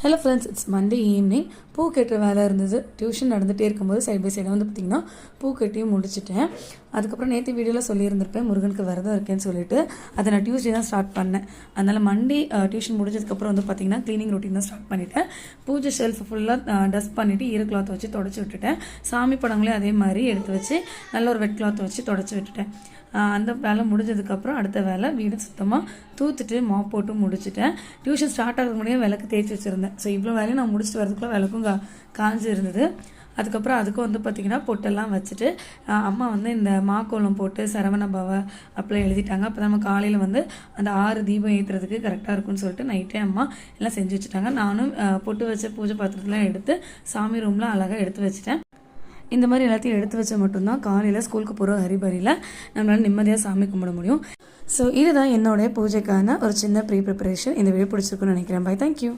Hello friends, it's Monday evening. பூ கட்டுற வேலை இருந்தது. டியூஷன் நடந்துகிட்டே இருக்கும்போது சைட் பை சைடாக வந்து பார்த்திங்கன்னா பூ கட்டியும் முடிச்சிட்டேன். அதுக்கப்புறம் நேற்று வீடியோவில் சொல்லியிருந்திருப்பேன் முருகனுக்கு விரதம் இருக்கேன்னு சொல்லிட்டு. அதை நான் டியூஸ்டே தான் ஸ்டார்ட் பண்ணேன். அதனால் மண்டே டியூஷன் முடிஞ்சதுக்கப்புறம் வந்து பார்த்திங்கன்னா க்ளீனிங் ரொட்டீன் தான் ஸ்டார்ட் பண்ணிவிட்டேன். பூஜை ஷெல்ஃப் ஃபுல்லாக டஸ்ட் பண்ணிவிட்டு ஈர கிளாத்தை வச்சு தொடச்சி விட்டுட்டேன். சாமி படங்களையும் அதே மாதிரி எடுத்து வச்சு நல்ல ஒரு வெட் கிளாத்தை வச்சு தொடச்சி விட்டுட்டேன். அந்த வேலை முடிஞ்சதுக்கப்புறம் அடுத்த வேலை வீடு சுத்தமாக தூத்துட்டு மாப் போட்டு முடிச்சுட்டேன். டியூஷன் ஸ்டார்ட் ஆகிறதுக்கு முன்னாடியே விளக்கு தேய்ச்சி வச்சுருந்தேன். ஸோ இவ்வளோ வேலையும் நான் முடிச்சுட்டு வரதுக்குள்ளே விளக்கும் காஞ்சி இருந்தது. அதுக்கப்புறம் அதுக்கும் வந்து பார்த்திங்கன்னா பொட்டெல்லாம் வச்சுட்டு அம்மா வந்து இந்த மாக்கோளம் போட்டு சரவண பவ அப்படிலாம் எழுதிட்டாங்க. அப்போ நம்ம காலையில் வந்து அந்த 6 தீபம் ஏற்றுறதுக்கு கரெக்டாக இருக்கும்னு சொல்லிட்டு நைட்டே அம்மா எல்லாம் செஞ்சு வச்சுட்டாங்க. நானும் பொட்டு வச்ச பூஜை பாத்திரத்தெலாம் எடுத்து சாமி ரூமில் அழகாக எடுத்து வச்சுட்டேன். இந்த மாதிரி எல்லாத்தையும் எடுத்து வச்சா மட்டும்தான் காலையில் ஸ்கூலுக்கு போகிற ஹரிபரியில் நம்மளால் நிம்மதியாக சாமி கும்பிட முடியும். ஸோ இதுதான் என்னோடைய பூஜைக்கான ஒரு சின்ன ப்ரீ ப்ரிப்பரேஷன். இந்த வீடியோ பிடிச்சிருக்குன்னு நினைக்கிறேன். Bye, thank you.